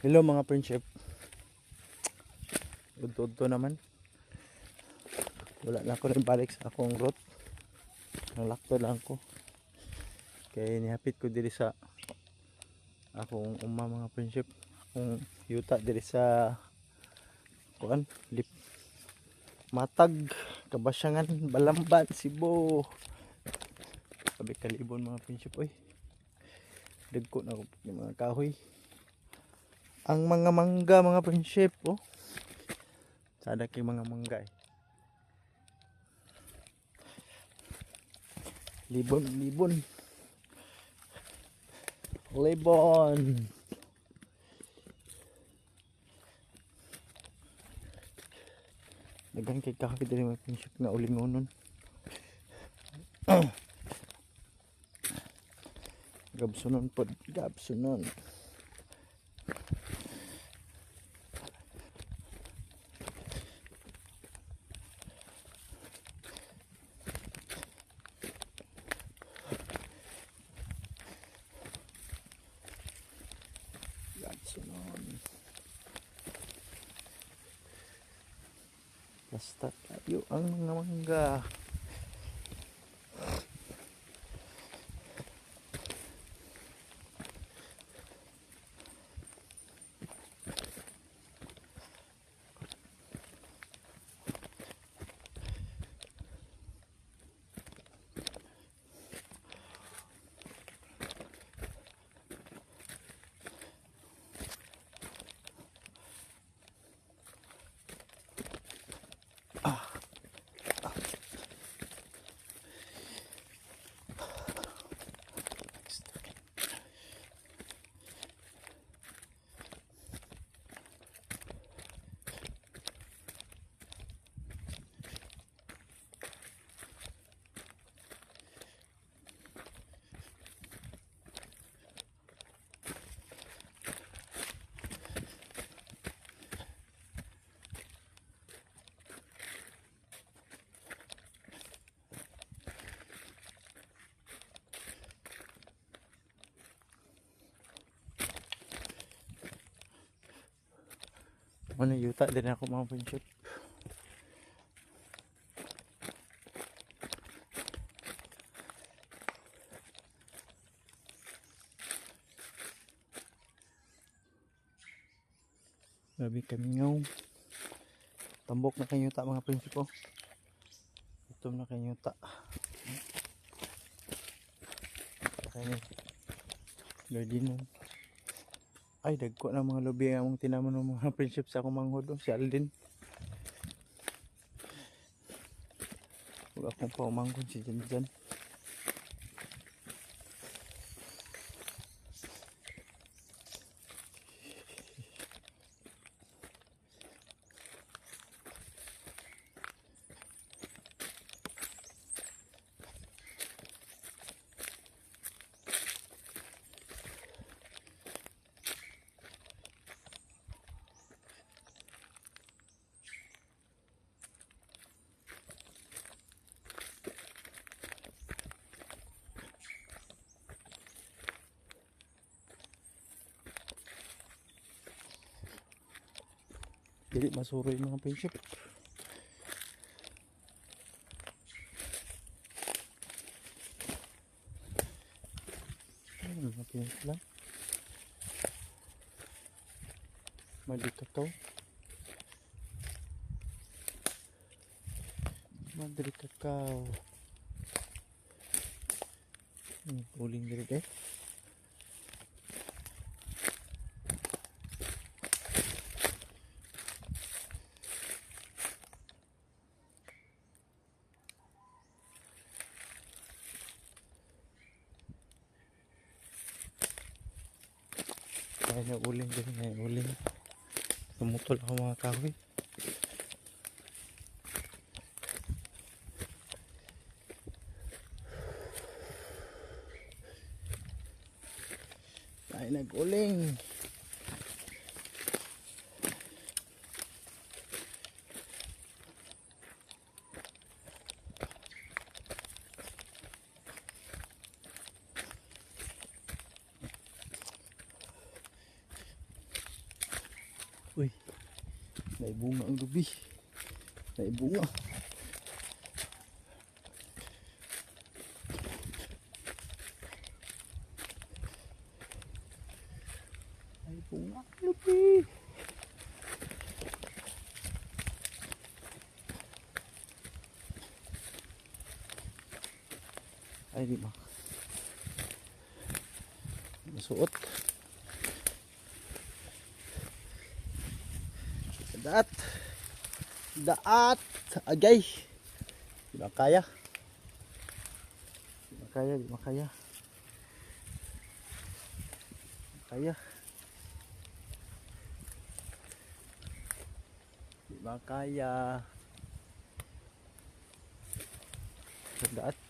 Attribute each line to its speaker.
Speaker 1: Hello mga friendship. Udto naman. Wala na ako rin balik sa akong route. Nalakto lang ko. Kaya nihapit ko diri sa akong mga friendship. Akong yuta diri sa kuan, lip Matag, Kabasyangan, Balamban, Cebu. Sabi kalibon mga friendship oy. Dagko na ko yung mga kahoy. Ang mga mangga mga friendship oh. Sada kay mga mangga eh. Libon. Dagan kay kahoy diri mga friendship nga ulingonon. Gabsunon pod, gabsunon. Basta tayo ang mga mangga. Ano yuta din ako mga friendship. Grabe kami ngaw. Tambok na kayo yuta mga friendship oh. Itom na kayo yuta. Kaya gardinon. Ay, dagko na mga lubi ang tinaman ng mga friendship sa akong manghod. Si Aldin. Huwag akong pa umanghod si Janjan. Dili masuroy mga friendship. Mga friendship lang. Madikataw. Madri kakao. Uling diri eh. Kaya na uling diri na uling. Tumutol ako mga kahoy. Ay nag-uling. Uy, naibunga ang gabi. Naibunga. Naibunga ang gabi. Ay, di ba? Masuot. Daat. Daat. Agay. Di makaya. Di makaya, di makaya. Makaya. Di makaya. Daat.